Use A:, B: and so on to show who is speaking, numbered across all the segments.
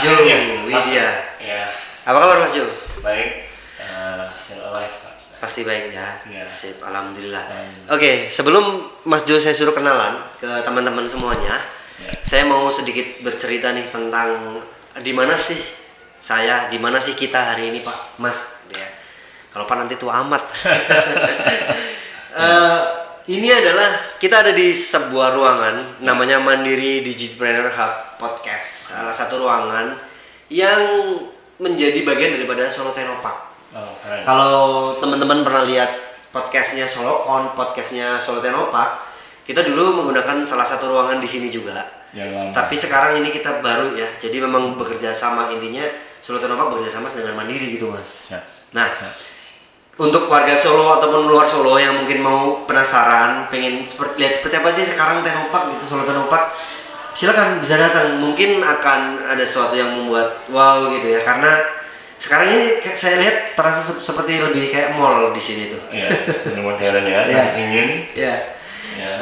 A: Jo Widya.
B: Ya.
A: Apa kabar Mas Jo?
B: Baik. Still alive, Pak.
A: Pasti baik ya.
B: Ya.
A: Sip, alhamdulillah. Oke, sebelum Mas Jo saya suruh kenalan ke teman-teman semuanya, saya mau sedikit bercerita nih tentang di mana sih saya, di mana sih kita hari ini Pak, Mas. Ya. Kalau Pak nanti tua amat. Ini adalah kita ada di sebuah ruangan namanya Mandiri Digipreneur Hub Podcast, salah satu ruangan yang menjadi bagian daripada Solo Tenopak. Kalau teman-teman pernah lihat podcastnya Solokon, podcastnya Solo Tenopak, kita dulu menggunakan salah satu ruangan di sini juga. Tapi sekarang ini kita baru ya, jadi memang bekerja sama, intinya Solo Tenopak bekerja sama dengan Mandiri gitu Mas. Nah, untuk warga Solo ataupun luar Solo yang mungkin mau penasaran, pengen lihat seperti apa sih sekarang Tenopak gitu, Solo Tenopak, silakan bisa datang. Mungkin akan ada sesuatu yang membuat wow gitu ya, karena sekarang ini saya lihat terasa seperti lebih kayak mall di sini tuh.
B: Iya, modern ya. Ingin.
A: Ya.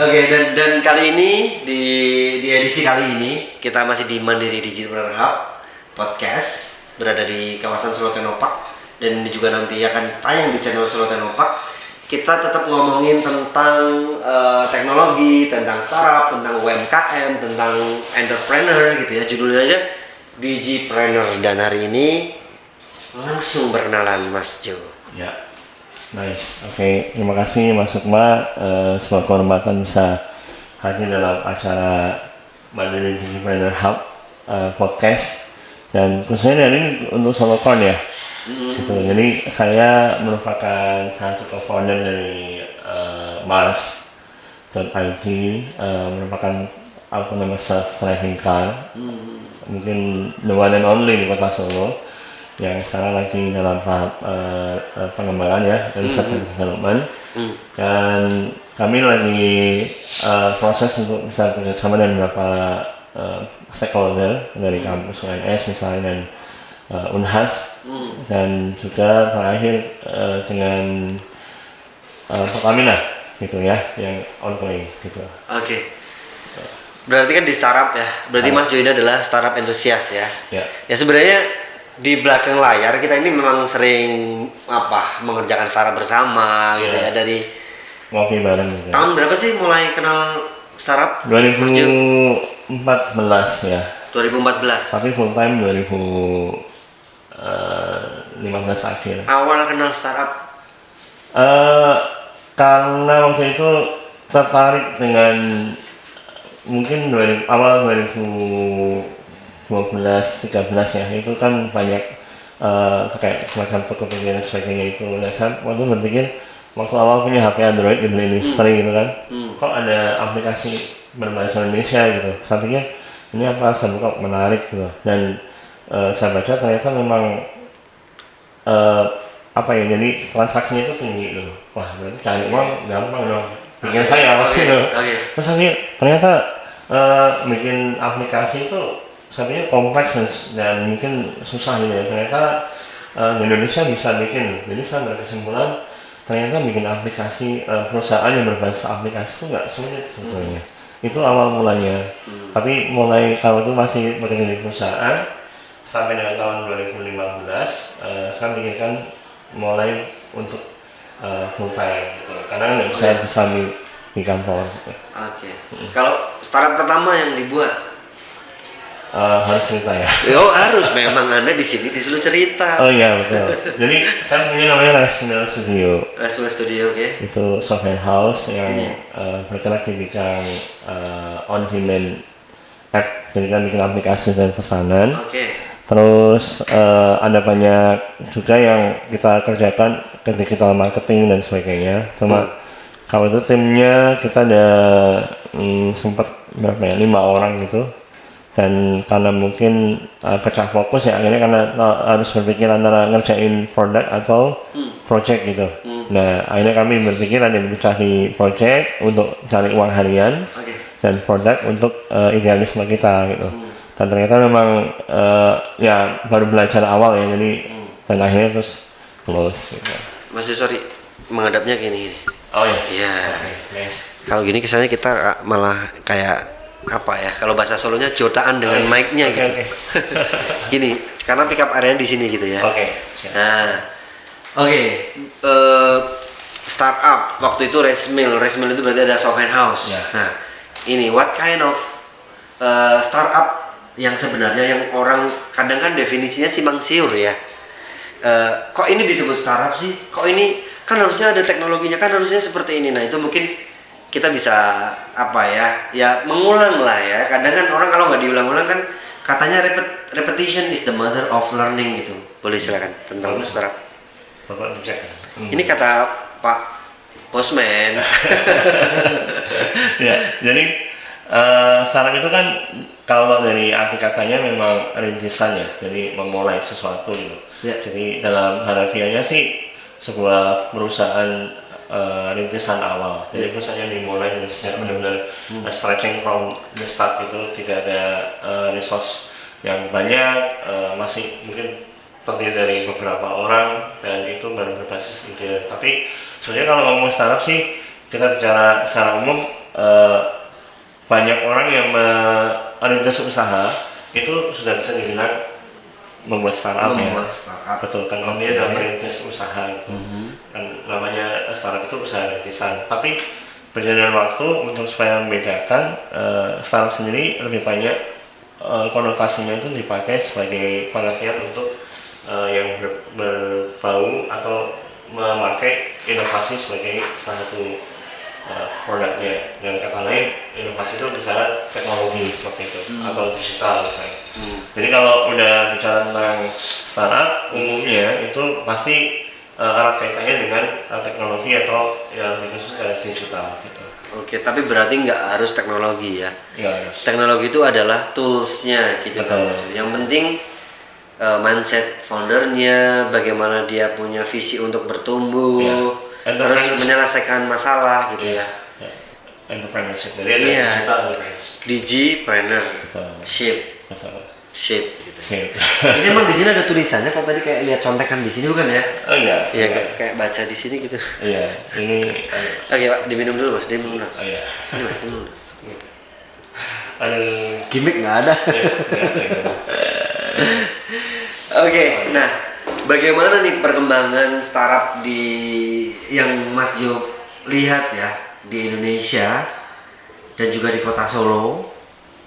A: Oke, dan kali ini di edisi kali ini kita masih di Mandiri Digipreneur Hub Podcast, berada di kawasan Solo Tenopak. Dan juga nanti akan tayang di channel Solo Tenopak. Kita tetap ngomongin tentang teknologi, tentang startup, tentang UMKM, tentang entrepreneur gitu ya. Judulnya aja Digipreneur. Dan hari ini langsung berkenalan Mas Jo.
B: Ya, nice. Oke, terima kasih Mas Sukma. Sebuah kehormatan bisa hadir dalam acara Mandiri Digipreneur Hub Podcast. Dan khususnya hari ini untuk Solokon ya. Gitu. Jadi saya merupakan salah satu founder dari Mars.id, merupakan autonomous self-driving car, mungkin the one and only di kota Solo, yang sekarang lagi dalam tahap pengembangan ya, research and development. Dan kami lagi proses untuk bisa bekerjasama dengan beberapa stakeholder dari kampus UNS misalnya dan Unhas, dan juga terakhir dengan Pertamina gitu ya, yang ongoing gitu.
A: Oke. Berarti kan di startup ya. Berarti Mas Jo ini adalah startup entusias ya. Ya sebenarnya di belakang layar kita ini memang sering mengerjakan startup bersama gitu ya, dari
B: ngopi bareng gitu.
A: Tahun berapa sih mulai kenal startup?
B: 2014 ya.
A: 2014.
B: Tapi full time 2015 akhir.
A: Awal kenal startup?
B: Karena waktu itu tertarik dengan mungkin awal 2012-13 ya, itu kan banyak kayak semacam Tokopedia dan sebagainya itu. Nah, saya waktu berpikir waktu awal punya HP Android di industri gitu kan, kok ada aplikasi berbahasa Indonesia gitu. Saya pikir ini apa, saya buka menarik gitu, dan saya baca ternyata memang jadi transaksinya itu tinggi gitu. Wah, berarti cari uang gampang dong. Bikin saya gitu. Terus saya ternyata bikin aplikasi itu saya pikir kompleks dan mungkin susah gitu ya. Ternyata di Indonesia bisa bikin. Jadi saya berkesimpulan ternyata bikin aplikasi perusahaan yang berbasis aplikasi itu nggak sulit sebetulnya. Itu awal mulanya. Tapi mulai kalau itu masih bekerja di perusahaan sampai dengan tahun 2015 saya bikinkan mulai untuk full time gitu. Karena nggak bisa di kantor gitu.
A: Oke. Kalau startup pertama yang dibuat
B: harus cerita ya.
A: Harus, memang Anda di sini disuruh cerita.
B: Oh iya betul. Jadi saya punya namanya Rational Studio.
A: Rational Studio, oke.
B: Itu software house yang bergerak di bidang on demand app. Jadi kan bikin aplikasi dan pesanan. Terus ada banyak juga yang kita kerjakan ke digital marketing dan sebagainya. Cuma kalau itu timnya kita ada sempat 5 orang gitu. Dan karena mungkin pecah fokus ya, akhirnya karena harus berpikir antara ngerjain produk atau project gitu. Nah akhirnya kami berpikir ada yang bisa di project untuk cari uang harian, dan produk untuk idealisme kita gitu. Dan ternyata memang ya baru belajar awal ya, jadi dan akhirnya terus close gitu.
A: Mas sorry, menghadapnya gini.
B: Oh ya.
A: Iya. Kalau gini kesannya kita malah kayak apa ya, kalau bahasa Solonya jotaan dengan mic-nya gitu.
B: Okay.
A: Gini, karena pick up area di sini gitu ya.
B: Oke.
A: Nah, startup waktu itu rice mill itu berarti ada software house.
B: Yeah.
A: Nah, ini what kind of startup yang sebenarnya yang orang kadang kan definisinya simpang siur ya. Kok ini disebut startup sih? Kok ini kan harusnya ada teknologinya, kan harusnya seperti ini. Nah, itu mungkin kita bisa mengulang lah ya. Kadang kan orang kalau nggak diulang-ulang kan katanya repetition is the mother of learning gitu. Boleh silakan tentang startup.
B: Bapak bisa.
A: Ini kata Pak Bosman.
B: Ya, jadi startup itu kan kalau dari arti katanya memang rintisan ya, jadi memulai sesuatu gitu.
A: Ya.
B: Jadi dalam harafiahnya sih sebuah perusahaan rintisan awal. Jadi perusahaan yang dimulai dari benar-benar stretching from the start itu, tidak ada resource yang banyak, masih mungkin terdiri dari beberapa orang dan itu baru berbasis ide. Tapi sebenarnya kalau ngomong startup sih kita bicara secara umum, banyak orang yang merintis usaha itu sudah bisa dibilang membuat startup ya. Betul kan, namanya adalah merintis usaha gitu. Kan namanya startup itu usaha rintisan. Tapi berjalan waktu untuk supaya membedakan, startup sendiri lebih banyak konotasinya itu dipakai sebagai pengertian untuk yang berbau atau memakai inovasi sebagai salah satu produknya. Dengan kata lain, inovasi itu bisa teknologi seperti itu atau digital misalnya. Jadi kalau udah bicara tentang startup, umumnya itu pasti erat kaitannya dengan teknologi atau yang khusus digital gitu.
A: Oke, tapi berarti nggak harus teknologi ya?
B: Nggak harus.
A: Teknologi itu adalah toolsnya gitu kan. Yang penting mindset foundernya, bagaimana dia punya visi untuk bertumbuh, terus menyelesaikan masalah gitu ya.
B: Entrepreneurship, jadi ada digital entrepreneurship.
A: Digipreneurship. Shape gitu. Ini emang di sini ada tulisannya, kalau tadi kayak lihat contekan di sini bukan ya?
B: Oh iya.
A: Iya, kayak baca di sini gitu.
B: Iya, ini
A: Oke, Pak, diminum dulu Mas, diminum dulu.
B: Oh iya.
A: Ini Mas, diminum dulu.
B: Gimmick
A: nggak ada. Oke, nah bagaimana nih perkembangan startup yang Mas Jo lihat ya di Indonesia dan juga di kota Solo?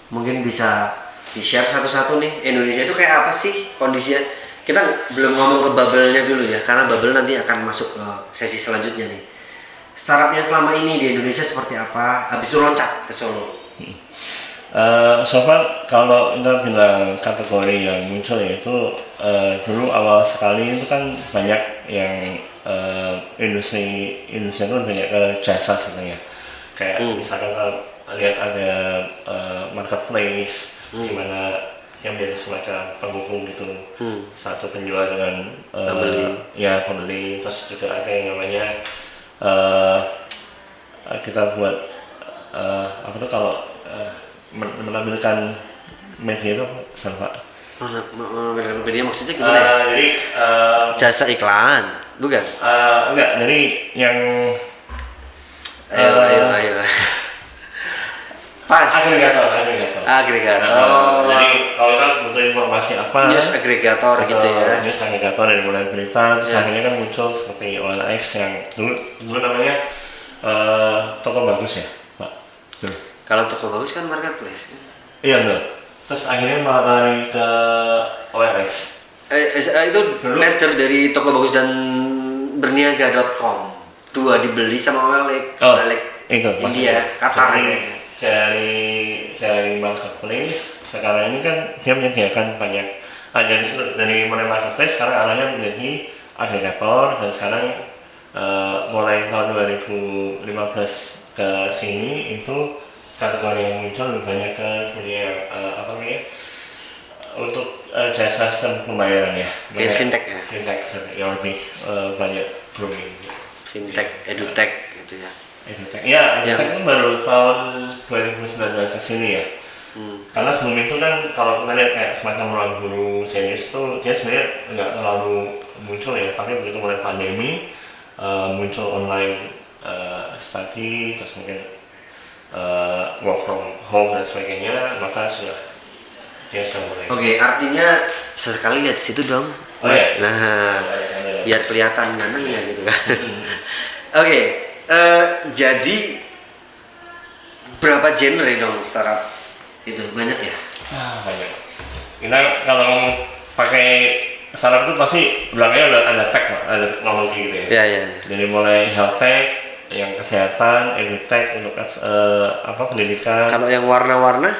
A: Mungkin bisa di-share satu-satu nih, Indonesia itu kayak apa sih kondisinya? Kita belum ngomong ke bubble-nya dulu ya, karena bubble nanti akan masuk ke sesi selanjutnya nih. Startupnya selama ini di Indonesia seperti apa? Habis itu loncat ke Solo.
B: So far kalau kita bilang kategori yang muncul yaitu dulu awal sekali itu kan banyak yang industri itu banyak ke jasa sebenarnya. Kayak misalkan lihat ada marketplace di mana yang menjadi semacam penghubung gitu, satu penjual dengan pembeli, terus juga ada yang namanya kita buat apa tuh kalau menampilkan media itu sama.
A: Menampilkan media maksudnya gimana ya?
B: Jadi
A: jasa iklan, bukan?
B: Enggak, jadi yang
A: ayo. Pas.
B: Agregator.
A: Jadi
B: kalau kita butuh informasi apa?
A: News agregator gitu ya.
B: News agregator dari mulai berita, terus akhirnya kan muncul seperti OLX yang dulu namanya toko bagus ya, Pak.
A: Kalau toko bagus kan marketplace kan?
B: Iya betul. Terus akhirnya malah lari ke OLX.
A: Itu merger dari toko bagus dan berniaga.com. Dua dibeli sama OLX.
B: Itu
A: India, Qatar ya.
B: Dari marketplace sekarang ini kan dia menyediakan banyak dari mulai marketplace sekarang arahnya menjadi agregator, dan sekarang mulai tahun 2015 ke sini itu kategori yang muncul lebih banyak ke untuk jasa sistem pembayaran ya.
A: Fintech ya.
B: Fintech yang lebih banyak booming.
A: Fintech, edutech gitu ya.
B: Edutech kan baru tahun 2019 ke sini ya. Karena sebelum itu kan kalau kita lihat kayak semacam ruang guru serius itu dia sebenarnya nggak terlalu muncul ya, tapi begitu mulai pandemi muncul online study, terus mungkin work from home dan sebagainya, maka sudah mulai.
A: Oke, artinya sesekali lihat situ dong, Mas.
B: Iya.
A: Nah, biar kelihatan gantengnya gitu kan. Oke, jadi berapa genre dong startup itu? Banyak ya?
B: Banyak. Kita kalau ngomong pakai startup itu pasti belakangnya ada tech, ada teknologi gitu ya.
A: Iya.
B: Jadi mulai health tech, yang kesehatan, edutech untuk pendidikan.
A: Kalau yang warna-warna,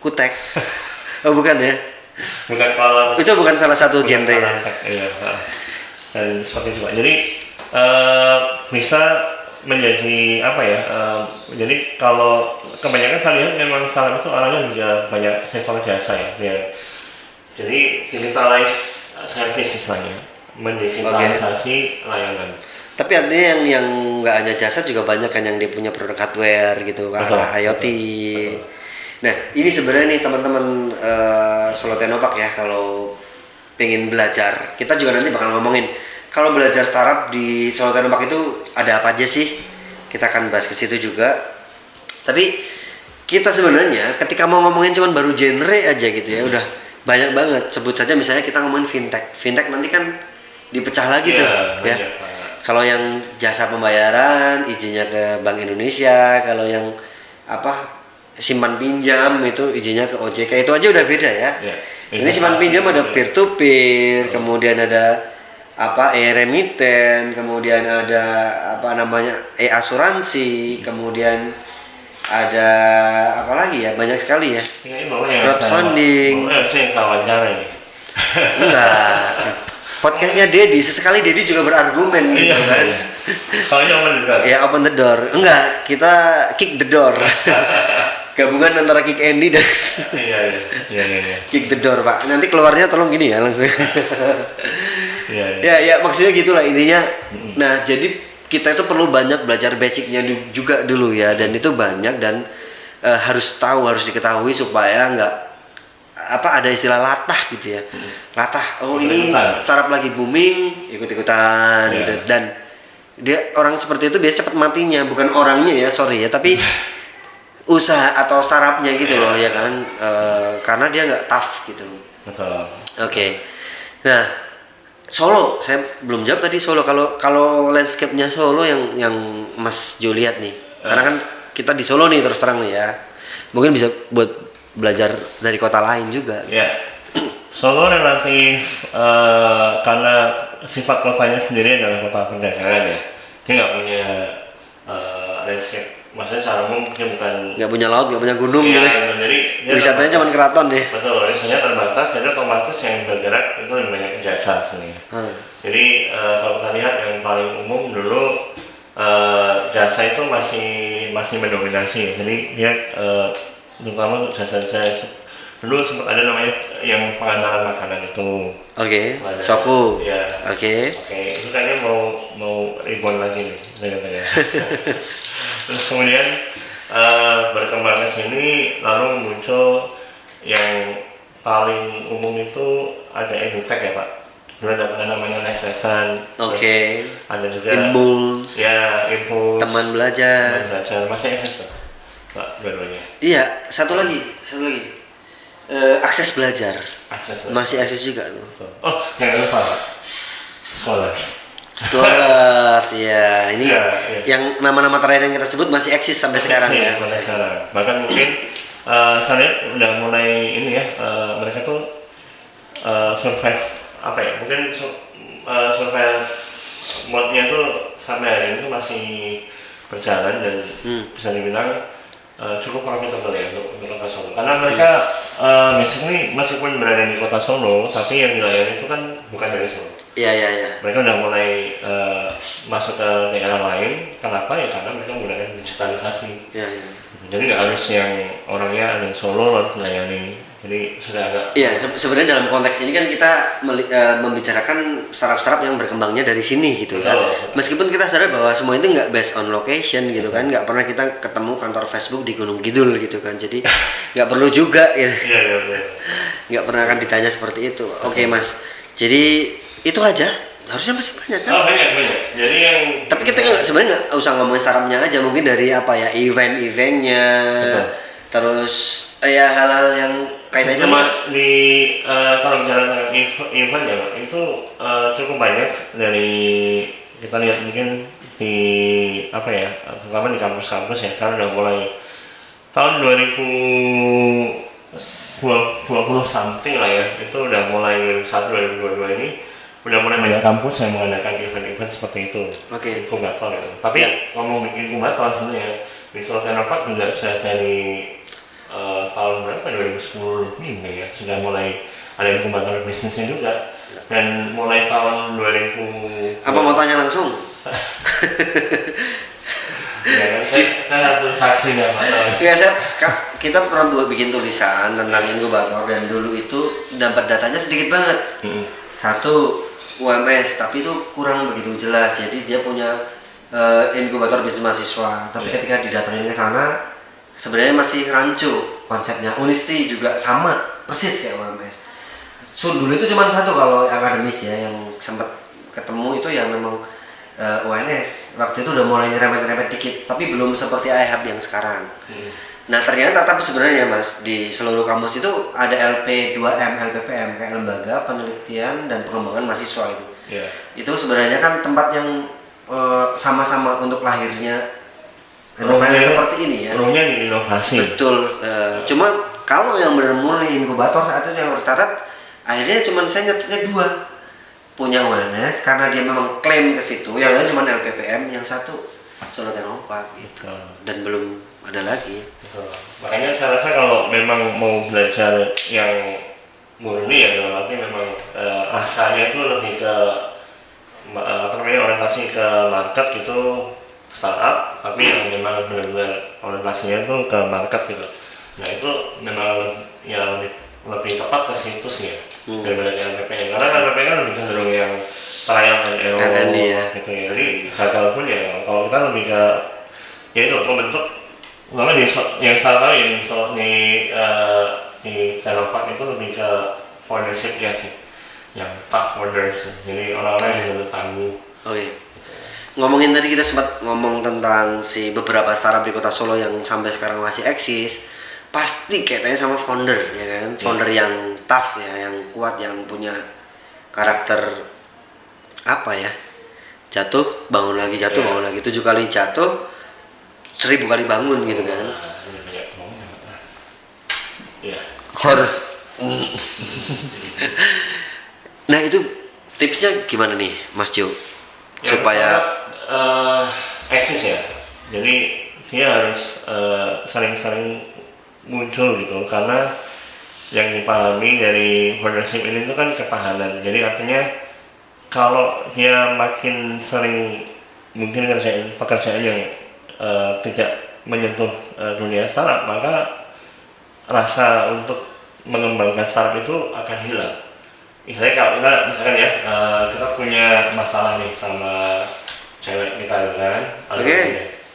A: kutek. Oh bukan ya?
B: Bukan kalau
A: itu bukan salah satu genre ya.
B: Iya. Dan seperti itu Pak. Jadi bisa menjadi apa ya? Jadi kalau kebanyakan saya lihat memang startup itu orangnya juga banyak sektor jasa ya. Jadi digitalize service istilahnya, mendigitalisasi layanan.
A: Tapi artinya yang nggak hanya jasa juga banyak kan yang dia punya produk hardware gitu kan, IoT. Betul. Nah ini sebenarnya nih teman-teman Solo Technopark ya, kalau pengen belajar, kita juga nanti bakal ngomongin kalau belajar startup di Solo Technopark itu ada apa aja sih, kita akan bahas ke situ juga. Tapi kita sebenarnya ketika mau ngomongin cuman baru genre aja gitu ya, udah banyak banget. Sebut saja misalnya kita ngomongin fintech nanti kan dipecah lagi tuh ya. Kalau yang jasa pembayaran izinnya ke Bank Indonesia, kalau yang simpan pinjam itu izinnya ke OJK, itu aja udah beda ya. Ini simpan pinjam ada peer to peer, kemudian ada e-remitten, kemudian ada e-asuransi, kemudian ada apa lagi ya, banyak sekali ya. Crowdfunding.
B: Saya yang wawancara ini.
A: Enggak. Podcastnya Dedi, sesekali Dedi juga berargumen gitu kan.
B: Soalnya open the door.
A: Ya open the door. Enggak, kita kick the door. Gabungan antara kick Andy dan
B: Iya.
A: kick the door Pak. Nanti keluarnya tolong gini ya langsung.
B: Iya.
A: Ya maksudnya gitulah intinya. Nah jadi kita itu perlu banyak belajar basicnya juga dulu ya, dan itu banyak dan harus diketahui supaya nggak ada istilah latah gitu ya. Latah, ini startup lagi booming, ikut-ikutan gitu. Dan dia orang seperti itu biasa cepat matinya, bukan orangnya ya, sorry ya, tapi usaha atau startupnya gitu loh ya kan, karena dia nggak tough gitu.
B: Betul.
A: Oke. Nah, Solo, saya belum jawab tadi Solo. Kalau landscape-nya Solo yang Mas Jo lihat nih, karena kan kita di Solo nih terus terang nih ya, mungkin bisa buat belajar dari kota lain juga.
B: Ya, Solo relatif karena sifat kotanya sendiri adalah kota perdagangan ya. Dia nggak punya landscape, maksudnya secara umum dia
A: nggak punya laut, nggak punya gunung gitu.
B: Jadi
A: wisatanya cuma keraton ya.
B: Betul, wisatanya terbatas, jadi otomatis yang bergerak itu lebih banyak jasa sebenarnya. Jadi kalau kita lihat yang paling umum dulu jasa itu masih mendominasi. Jadi dia terutama untuk jasa-jasa dulu sempat ada namanya yang pengantaran makanan itu.
A: Oke. Soku.
B: Ya.
A: Oke.
B: Itu kayaknya mau ribuan lagi nih saya. Terus kemudian berkembang ke sini, lalu muncul yang paling umum itu ada edutech ya Pak. Dulu ada namanya les-lesan.
A: Oke.
B: Ada juga
A: Impulse.
B: Ya, Impulse.
A: Teman belajar.
B: Masih eksis Pak dua-duanya.
A: Iya, satu lagi. Akses belajar. Masih akses juga tuh.
B: Oh, jangan lupa Pak.
A: Scholars, ya ini yang nama-nama terakhir yang kita sebut masih eksis sampai sekarang ya.
B: Sampai sekarang. Bahkan mungkin saya lihat udah mulai ini ya, mereka tuh survive mungkin survive mode-nya tuh sampai hari ini tuh masih berjalan dan bisa dibilang cukup profitable ya untuk kota Solo. Karena mereka basically meskipun berada di kota Solo, tapi yang dilayani itu kan bukan dari Solo.
A: Iya.
B: Mereka udah mulai masuk ke daerah lain. Kenapa ya? Karena mereka menggunakan digitalisasi.
A: Iya.
B: Jadi nggak harus yang orangnya ada di Solo lalu melayani. Jadi sudah agak.
A: Iya, sebenarnya dalam konteks ini kan kita membicarakan startup-startup yang berkembangnya dari sini gitu kan. Meskipun kita sadar bahwa semua itu nggak based on location gitu kan, nggak pernah kita ketemu kantor Facebook di Gunung Kidul gitu kan. Jadi nggak perlu juga ya. Iya. Nggak pernah akan ditanya seperti itu. Oke Mas. Jadi itu aja Harusnya masih banyak kan?
B: Oh banyak. Jadi yang
A: tapi kita sebenarnya nggak usah ngomongin startupnya aja, mungkin dari apa ya, event-eventnya. Betul. Terus ya hal-hal yang kaitannya sama
B: di kalau bicara tentang event ya itu cukup banyak dari kita lihat mungkin di apa ya, terutama di kampus-kampus ya sekarang udah mulai tahun 2020 something lah ya, itu udah mulai 2021 2022 ini udah mulai banyak kampus yang mengadakan event-event seperti itu.
A: Oke.
B: Inkubator ya. Tapi ngomong inkubator sebenarnya di Solo Technopark juga sudah dari tahun berapa 2010 ini ya sudah mulai ada inkubator bisnisnya juga, dan mulai tahun 2000
A: apa mau tanya langsung?
B: Ya kan, saya harus saksi nggak masalah.
A: Ya kita pernah bikin tulisan tentang inkubator dan dulu itu dapat datanya sedikit banget. Satu UMS tapi itu kurang begitu jelas, jadi dia punya inkubator bisnis mahasiswa, tapi ketika didatengin ke sana sebenarnya masih rancu konsepnya. Unisti juga sama persis kayak UMS. So dulu itu cuma satu kalau akademis ya yang sempat ketemu itu ya memang UNS. Waktu itu udah mulai nyerempet-nyerempet dikit, tapi belum seperti iHub yang sekarang. Nah ternyata tapi sebenarnya Mas di seluruh kampus itu ada LP2M, LPPM kayak lembaga penelitian dan pengembangan mahasiswa itu. Itu sebenarnya kan tempat yang sama-sama untuk lahirnya fenomena seperti ini ya.
B: Peluangnya di inovasi.
A: Betul. Cuma kalau yang benar murni inkubator saat itu yang tercatat akhirnya cuma saya nyatutnya 2. Punya UNS karena dia memang klaim ke situ, yang lain cuma LPPM, yang satu Solo Technopark gitu. Dan belum ada lagi.
B: Makanya saya rasa kalau memang mau belajar yang murni ya dalam arti memang rasanya itu lebih ke orientasi ke market gitu, startup, tapi yang memang benar-benar orientasinya itu ke market gitu. Nah itu memang ya lebih tepat ke situ sih ya daripada LPPM, karena LPPM kan lebih cenderung yang trial and error gitu ya. Jadi gagal pun ya kalau kita lebih ke ya itu membentuk, karena yang salah yang di Technopark itu lebih ke foundership ya sih, yang tough founders, jadi orang-orang yang benar tangguh.
A: Ngomongin tadi kita sempat ngomong tentang si beberapa startup di kota Solo yang sampai sekarang masih eksis, pasti kaitannya sama founder ya kan, founder yang tough ya, yang kuat, yang punya karakter apa ya, jatuh bangun lagi, jatuh bangun lagi, 7 kali jatuh 1000 kali bangun gitu kan. Harus. Nah itu tipsnya gimana nih Mas Jo supaya
B: eksis ya, jadi dia harus sering-sering muncul gitu, karena yang dipahami dari ownership ini itu kan ketahanan. Jadi artinya kalau dia makin sering mungkin pekerjaan yang tidak menyentuh dunia startup, maka rasa untuk mengembangkan startup itu akan hilang. Misalnya kalau kita misalkan ya kita punya masalah nih sama cewek kita kan,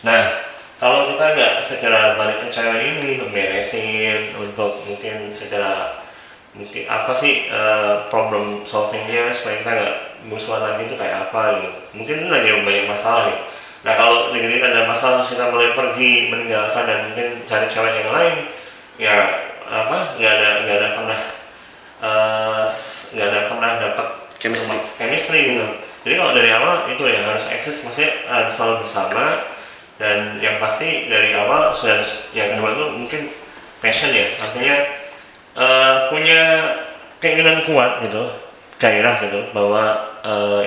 B: nah kalau kita nggak segera balik ke cewek ini untuk beresin, untuk mungkin segera mungkin apa sih problem solvingnya supaya kita nggak musuhan lagi itu kayak apa gitu. Mungkin itu lagi banyak masalah nih. Nah kalau kita ada masalah terus kita mulai pergi meninggalkan dan mungkin cari cewek yang lain, ya apa nggak ada pernah dapat chemistry gitu. Jadi kalau dari awal itu ya harus eksis, maksudnya harus selalu bersama. Dan yang pasti dari awal sudah, yang kedua itu mungkin passion ya, artinya punya keinginan kuat gitu, gairah gitu, bahwa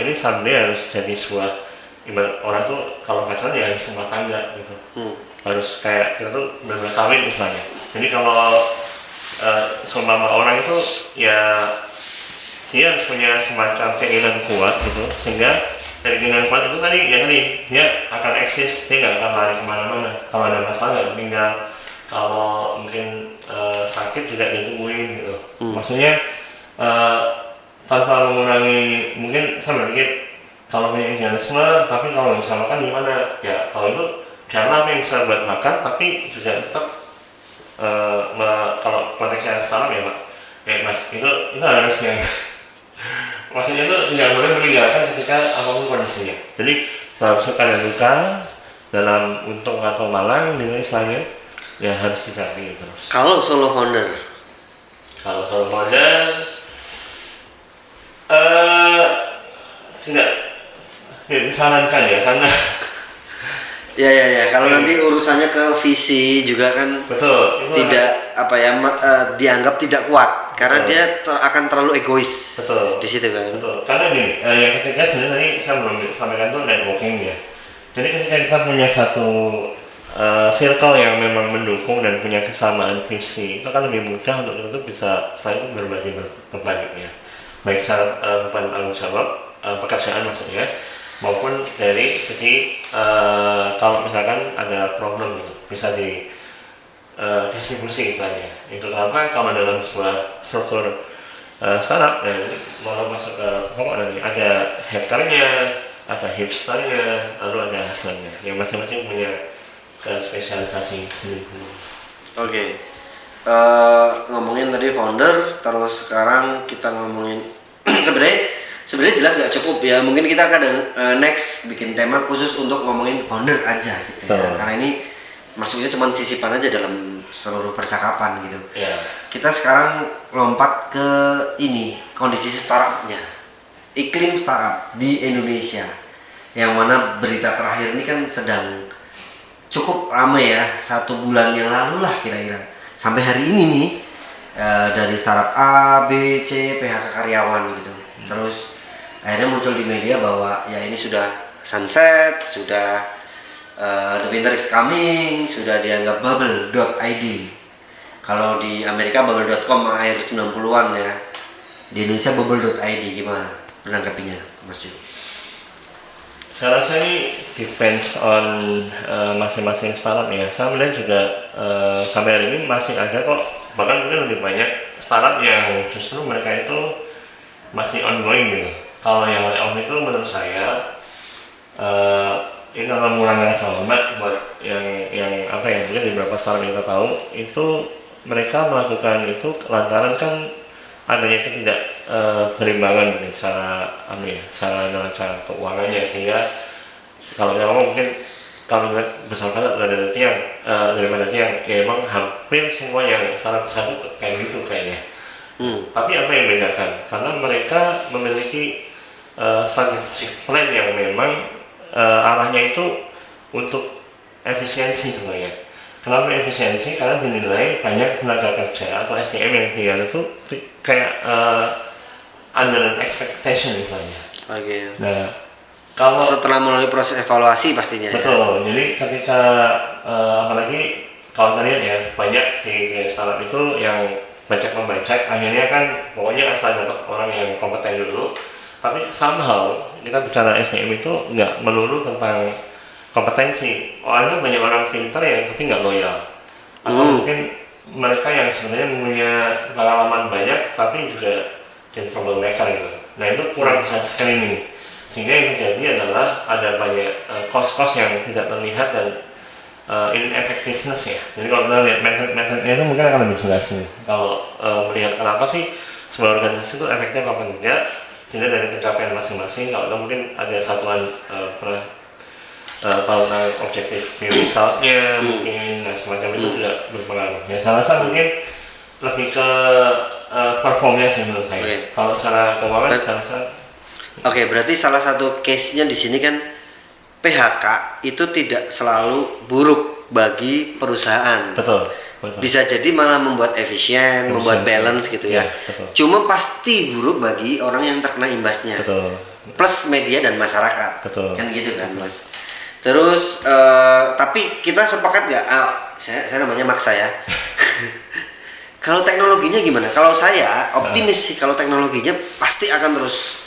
B: ini someday harus jadi sebuah ibarat orang tuh kalau pacaran ya harus rumah tangga gitu, harus kayak kita tuh benar-benar kawin istilahnya. Jadi kalau seumpama orang itu ya dia harus punya semacam keinginan kuat gitu, sehingga dari keinginan kuat itu tadi dia akan eksis, dia nggak akan lari kemana-mana. Kalau ada masalah nggak tinggal, kalau mungkin sakit juga ditungguin gitu. Maksudnya tanpa mengurangi, mungkin saya berpikir kalau punya idealisme, tapi kalau bisa makan gimana? Ya kalau itu karena apa yang bisa buat makan, tapi juga tetap kalau konteksnya startup ya Pak, ya Mas, itu harus yang maksudnya itu tidak boleh meninggalkan ketika apapun kondisinya. Jadi dalam suka dan duka, dalam untung atau malang, nilai istilahnya ya harus dicari terus.
A: Kalau solo founder
B: tidak disarankan ya, karena
A: ya kalau nanti urusannya ke visi juga kan
B: betul
A: tidak dianggap tidak kuat karena dia akan terlalu egois.
B: Betul
A: di situ kan.
B: Betul, karena gini, yang ketiga sebenarnya tadi saya belum sampaikan tuh networking ya. Jadi ketika kita punya satu circle yang memang mendukung dan punya kesamaan visi, itu kan lebih mudah untuk kita tuh bisa selain berbagi ya, baik secara beban tanggung jawab pekerjaan maksudnya, maupun dari segi kalau misalkan ada problem gitu, bisa di distribusi istilahnya. Itu kenapa kalau dalam sebuah struktur startup dan mau masuk ke pokok nanti ada hektarnya, ada hipsternya, lalu ada hasilnya yang masing-masing punya spesialisasi sendiri.
A: Oke. Ngomongin tadi founder, terus sekarang kita ngomongin sebenarnya jelas nggak cukup ya. Mungkin kita akan next bikin tema khusus untuk ngomongin founder aja gitu ya. Karena ini masuknya cuma sisipan aja dalam seluruh percakapan gitu. Kita sekarang lompat ke ini kondisi startupnya, iklim startup di Indonesia, yang mana berita terakhir ini kan sedang cukup ramai ya, 1 bulan yang lalu lah kira-kira sampai hari ini nih, dari startup A, B, C, PHK karyawan gitu. Terus akhirnya muncul di media bahwa ya ini sudah sunset, sudah the winter is coming, sudah dianggap bubble.id. Kalau di Amerika bubble.com akhir 90-an ya. Di Indonesia bubble.id gimana menanggapinya, Mas Ju?
B: Saya rasa ini depends on masing-masing startup ya. Saya melihat juga sampai hari ini masih ada kok, bahkan mungkin lebih banyak startup yang justru mereka itu masih ongoing gitu. Kalau yang layoff itu menurut saya itu akan mengurangi rasa hormat buat yang apa ya, mungkin di beberapa startup yang kita tahu itu mereka melakukan itu lantaran kan adanya ketidak berimbangan dari secara neraca keuangannya, sehingga kalau kita ngomong mungkin kalau lihat besar banget daripada tiang ya emang hampir semua yang startup besar itu kayak gitu kayaknya. Tapi apa yang membedakan? Karena mereka memiliki strategic plan yang memang arahnya itu untuk efisiensi sebenarnya. Kenapa efisiensi? Karena dinilai banyak tenaga kerja atau SDM yang dia itu kayak under expectation istilahnya.
A: Oke.
B: Nah, kalau
A: setelah melalui proses evaluasi pastinya.
B: Betul. Ya? Jadi ketika apalagi kalau tadi ya banyak di startup itu yang membaca, akhirnya kan pokoknya asal dapat orang yang kompeten dulu. Tapi somehow kita bicara SDM itu nggak melulu tentang kompetensi. Ada banyak orang pintar yang tapi nggak loyal, atau mungkin mereka yang sebenarnya punya pengalaman banyak tapi juga jadi troublemaker gitu. Nah itu kurang bisa screening, sehingga yang terjadi adalah ada banyak cost yang tidak terlihat dan ineffectiveness ya. Jadi kalau kita lihat metodenya itu mungkin akan lebih jelas nih. Kalau melihat kenapa sih sebuah organisasi itu efektif apa tidak, tidak dari pencapaian masing-masing. Kalau mungkin ada satuan kalau objektif resultnya mungkin semacam itu juga berpengaruh. Ya salah satu mungkin lebih ke performnya sih menurut saya. Kalau secara keuangan saya rasa.
A: Berarti salah satu case-nya di sini kan PHK itu tidak selalu buruk bagi perusahaan.
B: Betul.
A: Bisa jadi malah membuat efisien, membuat balance gitu ya. Cuma pasti buruk bagi orang yang terkena imbasnya. Plus media dan masyarakat. Kan gitu kan, Mas. Terus tapi kita sepakat nggak? Saya namanya maksa ya. Kalau teknologinya gimana? Kalau saya optimis sih, kalau teknologinya pasti akan terus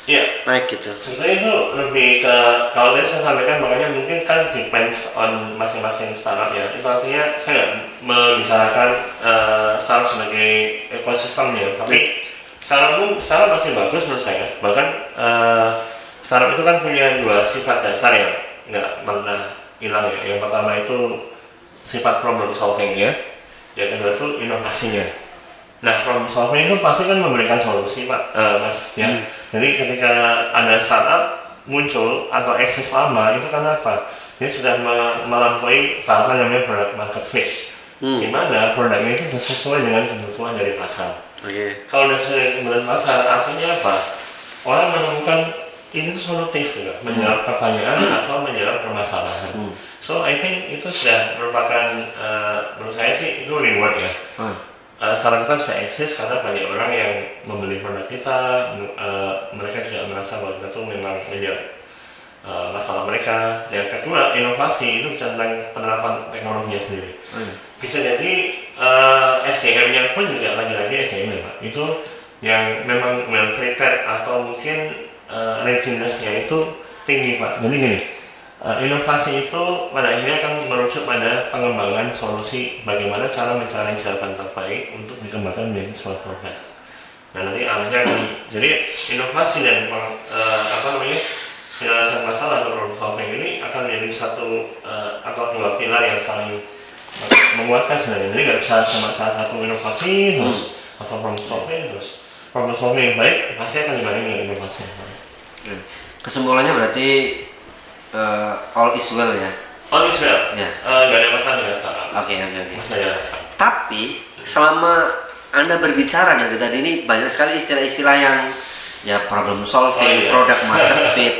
A: naik gitu.
B: Sebenarnya itu lebih ke, kalau tadi saya sampaikan makanya mungkin kan depends on masing-masing startup ya. Itu artinya saya nggak membicarakan startup sebagai ekosistemnya, tapi startup masih bagus menurut saya. Bahkan startup itu kan punya 2 sifat dasar ya, nggak pernah hilang ya. Yang pertama itu sifat problem solving ya, yang kedua itu inovasinya. Nah, problem solving itu pasti kan memberikan solusi, Pak, Mas. Ya. Jadi ketika ada startup muncul atau eksis lama itu karena apa? Dia sudah melampaui tahapan namanya product market fit. Di mana produknya itu sesuai dengan kebutuhan dari pasar. Kalau sudah sesuai dengan pasar, artinya apa? Orang menemukan ini tuh solutif juga, menjawab pertanyaan atau menjawab permasalahan. So I think itu sudah merupakan menurut saya sih itu reward ya. Startup kita bisa eksis karena banyak orang yang membeli produk kita, mereka tidak merasa bahwa kita tuh memang menjawab masalah mereka. Yang kedua, inovasi itu bisa tentang penerapan teknologinya sendiri. Bisa jadi SDM-nya pun juga lagi-lagi SDM ya Pak, itu yang memang well prepared atau mungkin readiness-nya itu tinggi Pak. Jadi gini, inovasi itu pada akhirnya akan merujuk pada pengembangan solusi bagaimana cara mencari jawaban terbaik untuk dikembangkan menjadi sebuah produk. Nah nanti arahnya jadi inovasi dan penyelesaian masalah atau problem solving ini akan menjadi satu atau dua pilar yang saling menguatkan sebenarnya. Jadi nggak bisa cuma salah satu inovasi terus atau problem solving yang baik pasti akan dibanding dengan inovasi.
A: Kesimpulannya berarti all is well ya.
B: All is well.
A: Ya.
B: Nggak ada masalah dengan startup.
A: Oke.
B: Tapi
A: selama Anda berbicara dari tadi ini banyak sekali istilah-istilah yang ya problem solving, product market fit.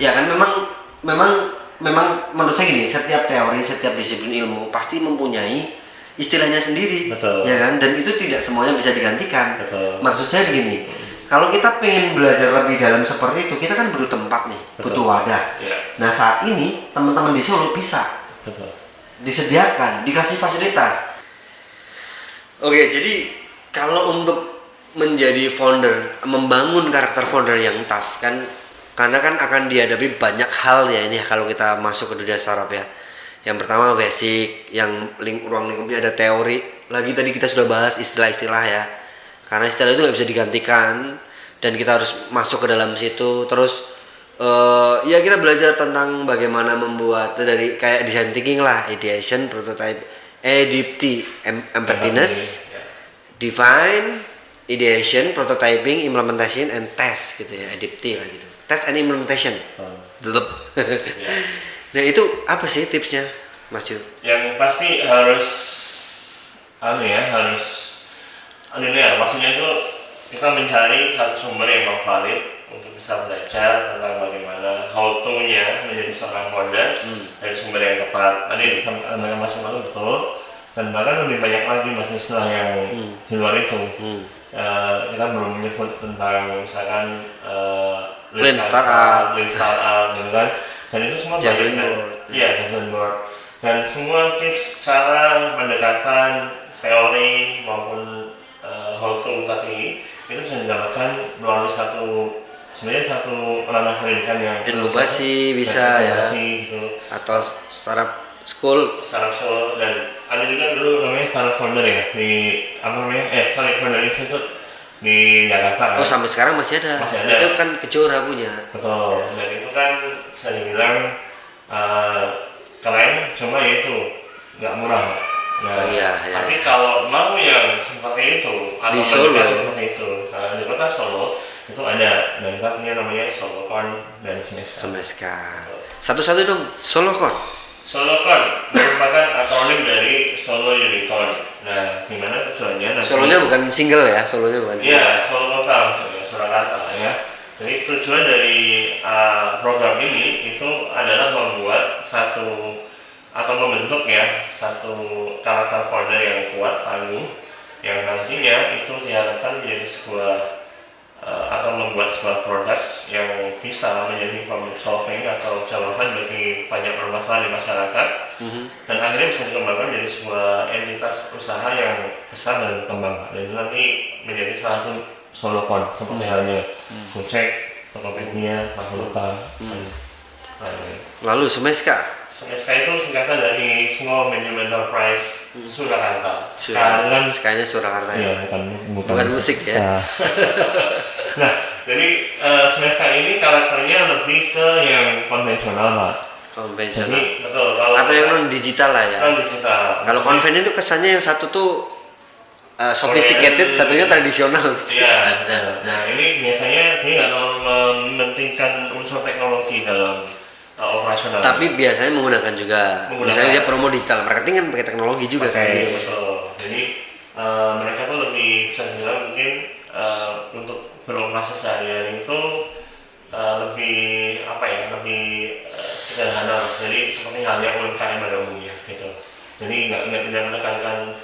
A: Ya kan memang menurut saya gini, setiap teori, setiap disiplin ilmu pasti mempunyai istilahnya sendiri.
B: Betul.
A: Ya kan, dan itu tidak semuanya bisa digantikan.
B: Betul.
A: Maksud saya begini, kalau kita pengen belajar lebih dalam seperti itu, kita kan butuh tempat nih, butuh wadah. Nah saat ini teman-teman di Solo bisa disediakan, dikasih fasilitas. Oke, jadi kalau untuk menjadi founder, membangun karakter founder yang tough kan, karena kan akan dihadapi banyak hal ya ini kalau kita masuk ke dunia startup ya. Yang pertama basic, yang ruang lingkupnya ada teori. Lagi tadi kita sudah bahas istilah-istilah ya. Karena istilah itu nggak bisa digantikan dan kita harus masuk ke dalam situ. Terus ya kita belajar tentang bagaimana membuat dari kayak design thinking lah, ideation, prototype, empathiness, define, ideation, prototyping, implementation, and test gitu ya, ADPT lah gitu. Test and implementation. Nah itu apa sih tipsnya, Mas Yu?
B: Yang pasti harus maksudnya itu kita mencari satu sumber yang valid untuk bisa belajar tentang bagaimana how to-nya menjadi seorang founder dari sumber yang tepat. Tadi disampaikan Mas Yu betul, dan bahkan lebih banyak lagi istilah yang di luar itu. Kita belum menyebut tentang misalkan
A: Lean startup,
B: gitu kan, dan itu semua Javelin board, dan semua tips cara pendekatan teori maupun how to tadi itu bisa didapatkan melalui satu ranah pendidikan yang
A: inkubasi bisa ya,
B: gitu.
A: Atau startup school,
B: dan ada juga dulu namanya startup founder ya di founder institute di Jakarta kan?
A: Oh sampai sekarang masih ada. Itu kan Kejora punya.
B: Betul. Dan itu kan bisa dibilang keren, cuma itu nggak murah. Nah, tapi kalau mau yang seperti itu atau
A: di Solo
B: seperti itu, di kota Solo itu ada, dan kita punya namanya Solocon dan Semeska.
A: Satu-satu dong, Solocon.
B: Solocon merupakan akronim dari Solo Unicorn. Nah, gimana tujuannya?
A: Solonya bukan single ya, Solonya bukan single.
B: Iya, Solo lokal, Surakarta ya. Jadi tujuan dari program ini itu adalah membuat membentuk satu karakter founder yang kuat, tangguh, yang nantinya itu diharapkan menjadi atau membuat sebuah produk yang bisa menjadi problem solving atau jawaban bagi banyak permasalahan di masyarakat, dan akhirnya bisa dikembangkan menjadi sebuah entitas usaha yang besar dan berkembang, dan itu nanti menjadi salah satu Solocon seperti halnya Gojek, Tokopedia, Traveloka.
A: Lalu Semeska
B: itu singkatan dari Small Medium Enterprise Surakarta.
A: Skanya Surakarta ya. Bukan musik ya.
B: Nah, jadi Semeska ini karakternya lebih ke yang konvensional, Pak.
A: Konvensional.
B: Jadi, betul.
A: Atau yang non digital lah ya.
B: Non digital.
A: Kalau konvensional itu kesannya yang satu tuh sophisticated, satunya tradisional gitu.
B: Iya. Nah ini biasanya saya nggak terlalu mementingkan unsur teknologi dalam operasional.
A: Tapi biasanya menggunakan juga. Misalnya dia promo digital marketing kan pakai teknologi juga kan gitu.
B: Betul. Jadi mereka tuh lebih bisa bilang mungkin untuk beroperasi sehari-hari itu lebih apa ya, lebih sederhana. Jadi seperti halnya UMKM pada umumnya gitu. Jadi tidak menekankan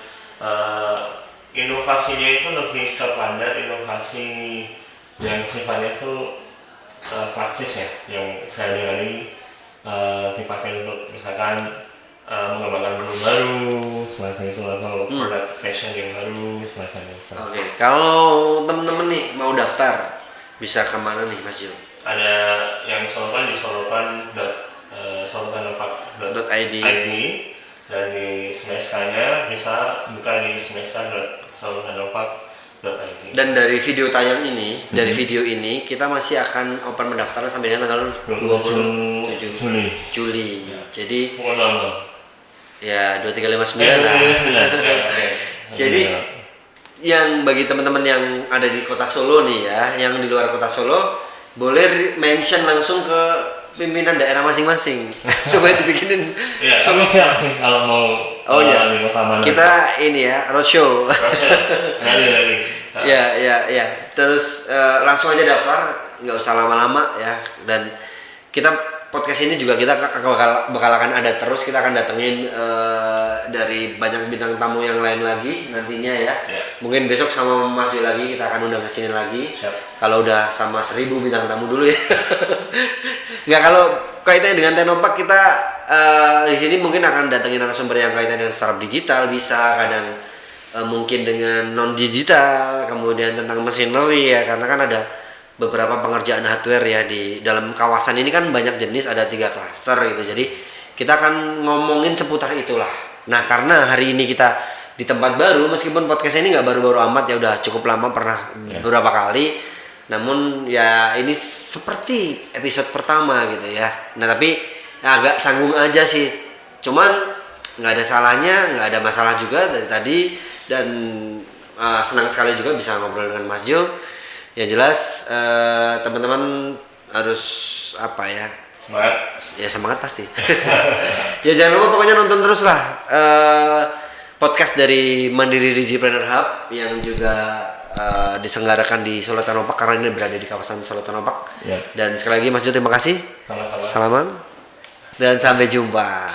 B: inovasinya itu lebih kepada inovasi yang sifatnya itu praktis ya, yang sehari-hari dipakai untuk misalkan mengembangkan menu baru, semacam itu, atau produk fashion yang baru, semacam itu.
A: Oke, kalau temen-temen nih mau daftar bisa kemana nih Mas Jo?
B: Ada yang sorotan di sorotan.id dan di SMSK-nya bisa buka di smsk.sorotan.id.
A: Dan dari video tayang ini, dari video ini kita masih akan open pendaftaran sampai dengan tanggal 27 Juli. Jadi ya 2359 lah. Jadi yang bagi teman-teman yang ada di kota Solo nih ya, yang di luar kota Solo boleh mention langsung ke pimpinan daerah masing-masing supaya dibikinin.
B: Ya, sama siapa sih kalau mau?
A: Oh ya, kita ini ya roadshow. Ya. Terus langsung aja daftar, nggak usah lama-lama ya. Dan kita podcast ini juga kita bakal akan ada terus, kita akan datengin dari banyak bintang tamu yang lain lagi nantinya ya. Mungkin besok sama Mas Jo lagi kita akan undang ke sini lagi. Kalau udah sama 1000 bintang tamu dulu ya. Nggak, kalau kaitannya dengan Tenopak kita di sini mungkin akan datengin narasumber yang kaitannya dengan startup digital, bisa kadang mungkin dengan non digital, kemudian tentang machinery ya, karena kan ada beberapa pengerjaan hardware ya di dalam kawasan ini kan banyak jenis, ada 3 klaster gitu. Jadi kita akan ngomongin seputar itulah. Nah, karena hari ini kita di tempat baru, meskipun podcast ini nggak baru-baru amat ya, udah cukup lama, pernah beberapa kali. Namun ya ini seperti episode pertama gitu ya. Nah, tapi ya agak canggung aja sih. Cuman nggak ada salahnya, nggak ada masalah juga dari tadi, dan senang sekali juga bisa ngobrol dengan Mas Jo. Ya jelas teman-teman harus apa ya,
B: semangat.
A: Ya semangat pasti. Ya jangan lupa pokoknya nonton terus lah podcast dari Mandiri Digipreneur Hub yang juga diselenggarakan di Solo Tenopak, karena ini berada di kawasan Solo Tenopak. Dan sekali lagi Mas Jo terima kasih.
B: Sama-sama.
A: Salaman dan sampai jumpa.